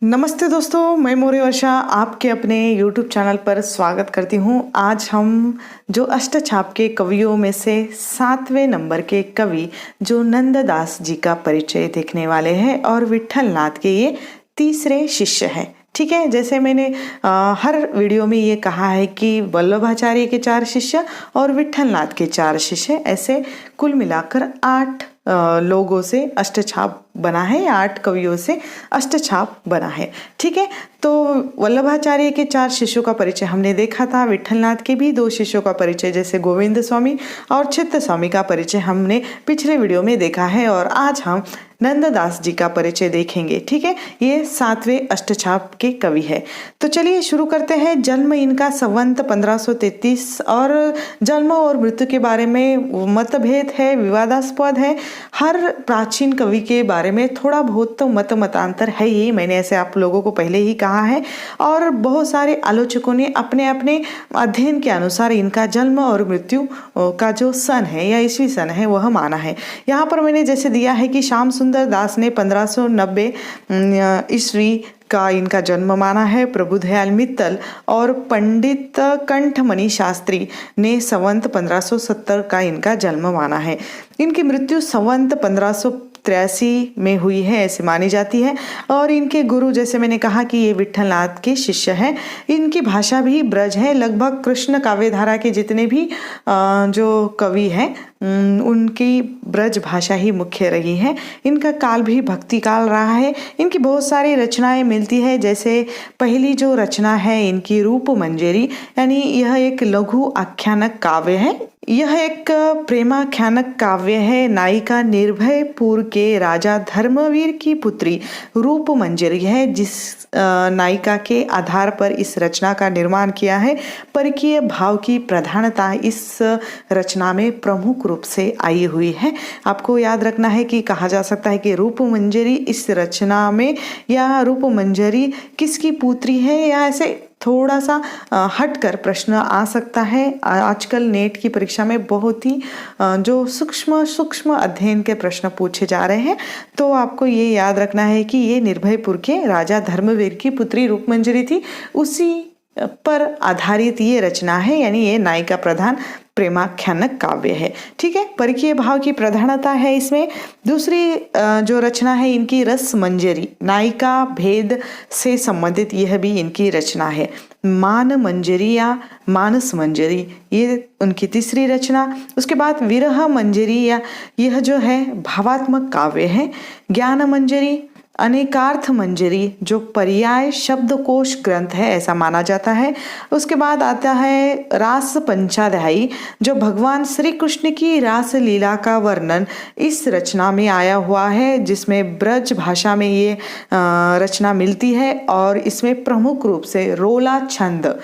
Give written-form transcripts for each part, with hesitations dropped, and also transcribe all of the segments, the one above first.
नमस्ते दोस्तों, मैं मौर्य वर्षा आपके अपने YouTube चैनल पर स्वागत करती हूँ। आज हम जो अष्टछाप के कवियों में से 7वें नंबर के कवि जो नंददास जी का परिचय देखने वाले हैं और विट्ठल नाथ के ये तीसरे शिष्य हैं। ठीक है, जैसे मैंने हर वीडियो में ये कहा है कि वल्लभाचार्य के 4 शिष्य और विट्ठल नाथ के 4 शिष्य, ऐसे कुल मिलाकर 8 लोगों से अष्टछाप बना है, 8 कवियों से अष्टछाप बना है। ठीक है, तो वल्लभाचार्य के 4 शिष्यों का परिचय हमने देखा था। विट्ठलनाथ के भी 2 शिष्यों का परिचय जैसे गोविंद स्वामी और चित्त स्वामी का परिचय हमने पिछले वीडियो में देखा है और आज हम नंददास जी का परिचय देखेंगे। ठीक है, ये 7वें अष्टछाप के कवि है। तो चलिए शुरू करते हैं। जन्म इनका संवत 1533 और जन्म और मृत्यु के बारे में मतभेद है, विवादास्पद है। हर प्राचीन कवि के बारे में थोड़ा बहुत तो मतांतर है ही, मैंने ऐसे आप लोगों को पहले ही कहा है। और बहुत सारे आलोचकों ने अपने अपने अध्ययन के अनुसार इनका जन्म और मृत्यु का जो सन है या ईस्वी सन है वह माना है। यहाँ पर मैंने जैसे दिया है कि श्याम सुंदर दास ने 1590 ईस्वी का इनका जन्म माना है। प्रभुदयाल मित्तल और पंडित कंठमणि शास्त्री ने संवत 1570 का इनका जन्म माना है। इनकी मृत्यु संवत 1583 में हुई है ऐसे मानी जाती है। और इनके गुरु जैसे मैंने कहा कि ये विट्ठलनाथ के शिष्य हैं। इनकी भाषा भी ब्रज है। लगभग कृष्ण काव्यधारा के जितने भी जो कवि हैं उनकी ब्रज भाषा ही मुख्य रही है। इनका काल भी भक्ति काल रहा है। इनकी बहुत सारी रचनाएं मिलती है, जैसे पहली जो रचना है इनकी रूप मंजरी, यानी यह एक लघु आख्यानक काव्य है। यह एक प्रेमाख्यानक काव्य है। नायिका निर्भयपुर के राजा धर्मवीर की पुत्री रूप मंजरी है, जिस नायिका के आधार पर इस रचना का निर्माण किया है। परकीय भाव की प्रधानता इस रचना में प्रमुख रूप से आई हुई है। आपको याद रखना है कि कहा जा सकता है कि रूप मंजरी इस रचना में, या रूप मंजरी किसकी पुत्री है, या ऐसे थोड़ा सा हटकर प्रश्न आ सकता है। आजकल नेट की परीक्षा में बहुत ही जो सूक्ष्म अध्ययन के प्रश्न पूछे जा रहे हैं, तो आपको ये याद रखना है कि ये निर्भयपुर के राजा धर्मवीर की पुत्री रूपमंजरी थी, उसी पर आधारित ये रचना है, यानी ये नायिका प्रधान प्रेमाख्यानक काव्य है। ठीक है, परकीय भाव की प्रधानता है इसमें। दूसरी जो रचना है इनकी रस मंजरी, नायिका भेद से संबंधित यह भी इनकी रचना है। मान मंजरी या मानस मंजरी ये उनकी तीसरी रचना। उसके बाद विरह मंजरी, या यह जो है भावात्मक काव्य है। ज्ञान मंजरी, अनेकार्थ मंजरी जो पर्याय शब्दकोश ग्रंथ है ऐसा माना जाता है। उसके बाद आता है रास पंचाध्यायी, जो भगवान श्री कृष्ण की रास लीला का वर्णन इस रचना में आया हुआ है, जिसमें ब्रज भाषा में ये रचना मिलती है और इसमें प्रमुख रूप से रोला छंद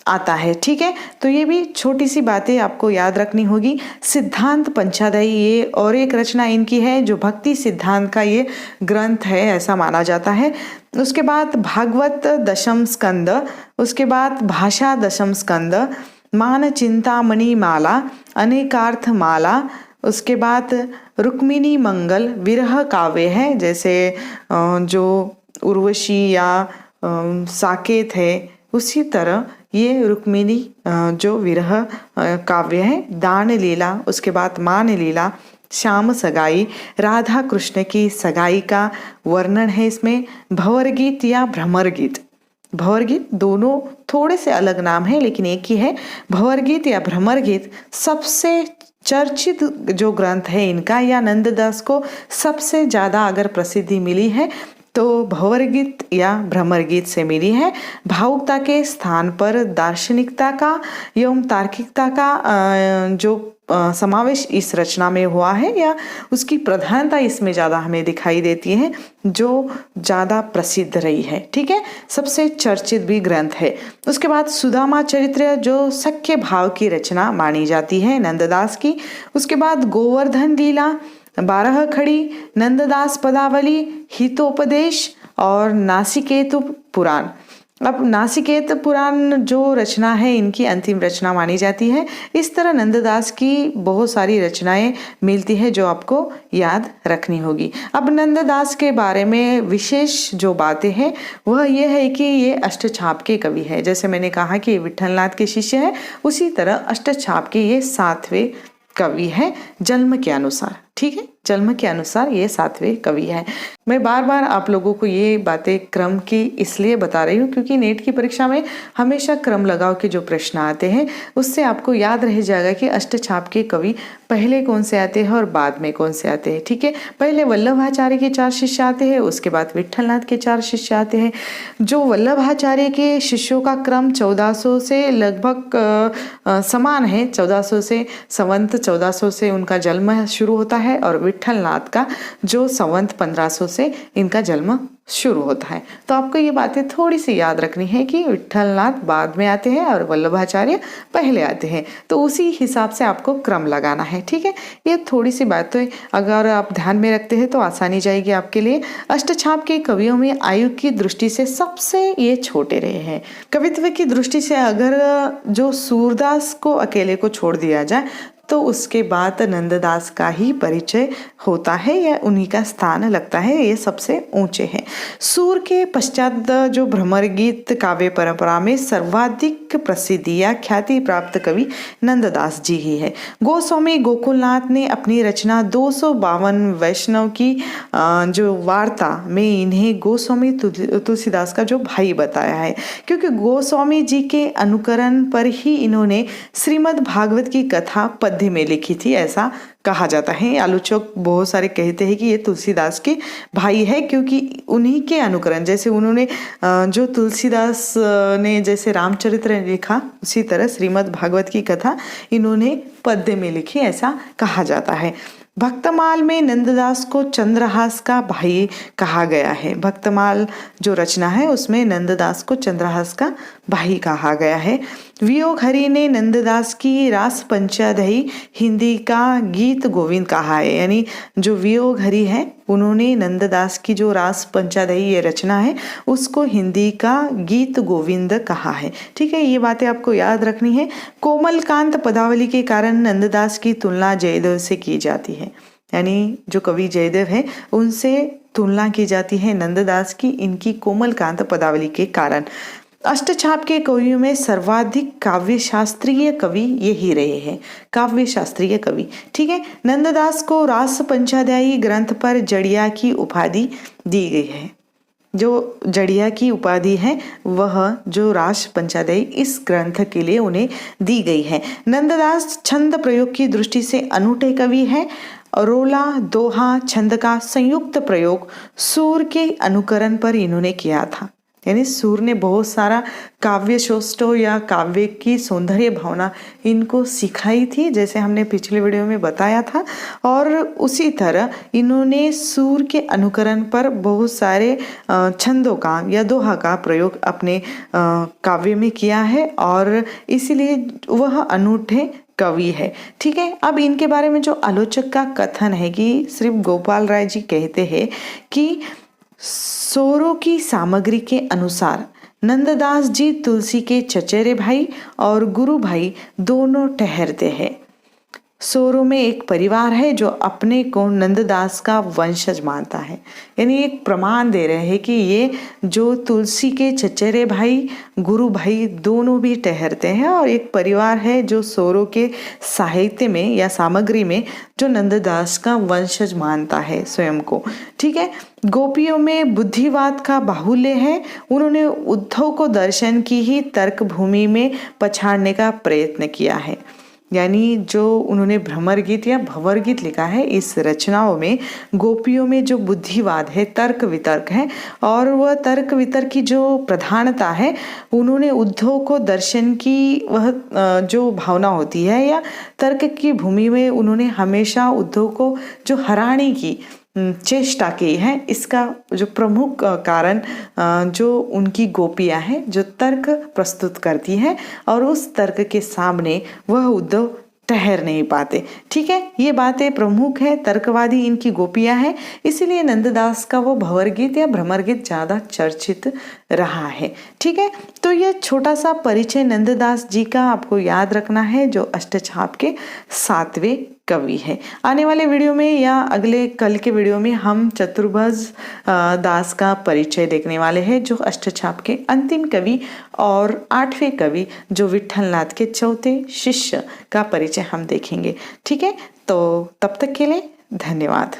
आता है। ठीक है, तो ये भी छोटी सी बातें आपको याद रखनी होगी। सिद्धांत पंचाध्यायी ये और एक रचना इनकी है जो भक्ति सिद्धांत का ये ग्रंथ है ऐसा माना जाता है। उसके बाद भागवत दशम स्कंद, उसके बाद भाषा दशम स्कंद, मान चिंतामणि माला, अनेकार्थ माला, उसके बाद रुक्मिणी मंगल विरह काव्य है, जैसे जो उर्वशी या साकेत है उसी तरह ये रुक्मिणी जो विरह काव्य है। दान लीला, उसके बाद मान लीला, श्याम सगाई, राधा कृष्ण की सगाई का वर्णन है इसमें। भंवर गीत या भ्रमर गीत, भंवर गीत दोनों थोड़े से अलग नाम है लेकिन एक ही है। भंवर गीत या भ्रमर गीत सबसे चर्चित जो ग्रंथ है इनका, या नंददास को सबसे ज्यादा अगर प्रसिद्धि मिली है तो भंवर गीत या भ्रमर गीत से मिली है। भावुकता के स्थान पर दार्शनिकता का एवं तार्किकता का जो समावेश इस रचना में हुआ है, या उसकी प्रधानता इसमें ज़्यादा हमें दिखाई देती है, जो ज़्यादा प्रसिद्ध रही है। ठीक है, सबसे चर्चित भी ग्रंथ है। उसके बाद सुदामा चरित्र जो सख्य भाव की रचना मानी जाती है नंददास की। उसके बाद गोवर्धन लीला, 12 खड़ी, नंददास पदावली, हितोपदेश और नासिकेतु पुराण। अब नासिकेत पुराण जो रचना है इनकी अंतिम रचना मानी जाती है। इस तरह नंददास की बहुत सारी रचनाएं मिलती है जो आपको याद रखनी होगी। अब नंददास के बारे में विशेष जो बातें हैं वह यह है कि ये अष्टछाप के कवि है। जैसे मैंने कहा कि विट्ठलनाथ के शिष्य है, उसी तरह अष्टछाप के ये 7वें कवि है जन्म के अनुसार। ठीक है, जन्म के अनुसार ये 7वें कवि है। मैं बार बार आप लोगों को ये बातें क्रम की इसलिए बता रही हूँ क्योंकि नेट की परीक्षा में हमेशा क्रम लगाओ के जो प्रश्न आते हैं उससे आपको याद रह जाएगा कि अष्टछाप के कवि पहले कौन से आते हैं और बाद में कौन से आते हैं। ठीक है, पहले वल्लभाचार्य के 4 शिष्य आते हैं, उसके बाद विट्ठलनाथ के 4 शिष्य आते हैं। जो वल्लभाचार्य के शिष्यों का क्रम 1400 से लगभग समान है। 1400 से संवत 1400 से उनका जन्म शुरू होता है और विट्ठलनाथ का जो संवत 1500 से इनका जन्म शुरू होता है। तो आपको ये बातें थोड़ी सी याद रखनी है कि विट्ठलनाथ बाद में आते हैं और वल्लभाचार्य पहले आते हैं, तो उसी हिसाब से आपको क्रम लगाना है। ठीक है, ये थोड़ी सी बातें अगर आप ध्यान में रखते हैं तो आसानी जाएगी आपके लिए। अष्टछाप के कवियों में आयु की दृष्टि से सबसे ये छोटे रहे हैं। कवित्व की दृष्टि से अगर जो सूरदास को अकेले को छोड़ दिया जाए तो उसके बाद नंददास का ही परिचय होता है या उन्हीं का स्थान लगता है, ये सबसे ऊंचे हैं। सूर के पश्चात जो भ्रमर गीत काव्य परंपरा में सर्वाधिक प्रसिद्धि या ख्याति प्राप्त कवि नंददास जी ही है। गोस्वामी गोकुलनाथ ने अपनी रचना 252 वैष्णव की जो वार्ता में इन्हें गोस्वामी तुलसीदास का जो भाई बताया है, क्योंकि गोस्वामी जी के अनुकरण पर ही इन्होंने श्रीमद् भागवत की कथा पद्य में लिखी थी, ऐसा कहा जाता है। आलोचक बहुत सारे कहते हैं कि ये तुलसीदास के भाई है, क्योंकि उन्हीं के अनुकरण, जैसे उन्होंने जो तुलसीदास ने जैसे रामचरित्र लिखा उसी तरह श्रीमद् भागवत की कथा इन्होंने पद्य में लिखी, ऐसा कहा जाता है। भक्तमाल में नंददास को चंद्रहास का भाई कहा गया है। भक्तमाल जो रचना है उसमें नंददास को चंद्रहास का भाई कहा गया है। वियोग हरि ने नंददास की रास पंचादही हिंदी का गीत गोविंद कहा है, यानी जो वियोग हरि है उन्होंने नंददास की जो रास पंचादही ये रचना है उसको हिंदी का गीत गोविंद कहा है। ठीक है, ये बातें आपको याद रखनी है। कोमलकांत पदावली के कारण नंददास की तुलना जयदेव से की जाती है, यानी जो कवि जयदेव है उनसे तुलना की जाती है नंददास की इनकी कोमलकांत पदावली के कारण। अष्टछाप के कवियों में सर्वाधिक काव्य शास्त्रीय कवि यही रहे हैं, काव्य शास्त्रीय कवि। ठीक है, नंददास को रास पंचाध्यायी ग्रंथ पर जड़िया की उपाधि दी गई है। जो जड़िया की उपाधि है वह जो रास पंचाध्यायी इस ग्रंथ के लिए उन्हें दी गई है। नंददास छंद प्रयोग की दृष्टि से अनूठे कवि है। रोला दोहा छंद का संयुक्त प्रयोग सूर के अनुकरण पर इन्होंने किया था, यानी सूर ने बहुत सारा काव्य शोष्ठो या काव्य की सौंदर्य भावना इनको सिखाई थी, जैसे हमने पिछले वीडियो में बताया था। और उसी तरह इन्होंने सूर के अनुकरण पर बहुत सारे छंदों का या दोहा का प्रयोग अपने काव्य में किया है और इसीलिए वह अनूठे कवि है। ठीक है, अब इनके बारे में जो आलोचक का कथन है कि सिर्फ गोपाल राय जी कहते हैं कि सोरों की सामग्री के अनुसार नंददास जी तुलसी के चचेरे भाई और गुरु भाई दोनों ठहरते हैं। सोरों में एक परिवार है जो अपने को नंददास का वंशज मानता है, यानी एक प्रमाण दे रहे हैं कि ये जो तुलसी के चचेरे भाई गुरु भाई दोनों भी ठहरते हैं और एक परिवार है जो सोरों के साहित्य में या सामग्री में जो नंददास का वंशज मानता है स्वयं को। ठीक है, गोपियों में बुद्धिवाद का बाहुल्य है। उन्होंने उद्धव को दर्शन की ही तर्क भूमि में पछाड़ने का प्रयत्न किया है, यानी जो उन्होंने भ्रमर गीत या भंवर गीत लिखा है इस रचनाओं में गोपियों में जो बुद्धिवाद है, तर्क वितर्क है और वह तर्क वितर्क की जो प्रधानता है उन्होंने उद्धव को दर्शन की वह जो भावना होती है या तर्क की भूमि में उन्होंने हमेशा उद्धव को जो हराने की चेष्टा की है। इसका जो प्रमुख कारण जो उनकी गोपियां हैं जो तर्क प्रस्तुत करती हैं और उस तर्क के सामने वह उद्धव ठहर नहीं पाते। ठीक है, ये बातें प्रमुख है, तर्कवादी इनकी गोपियां हैं, इसीलिए नंददास का वो भंवर गीत या भ्रमर गीत ज्यादा चर्चित रहा है। ठीक है, तो ये छोटा सा परिचय नंददास जी का आपको याद रखना है, जो अष्टछाप के 7वें कवि है। आने वाले वीडियो में या अगले कल के वीडियो में हम चतुर्भुज दास का परिचय देखने वाले हैं, जो अष्टछाप के अंतिम कवि और 8वें कवि जो विट्ठलनाथ के चौथे शिष्य का परिचय हम देखेंगे। ठीक है, तो तब तक के लिए धन्यवाद।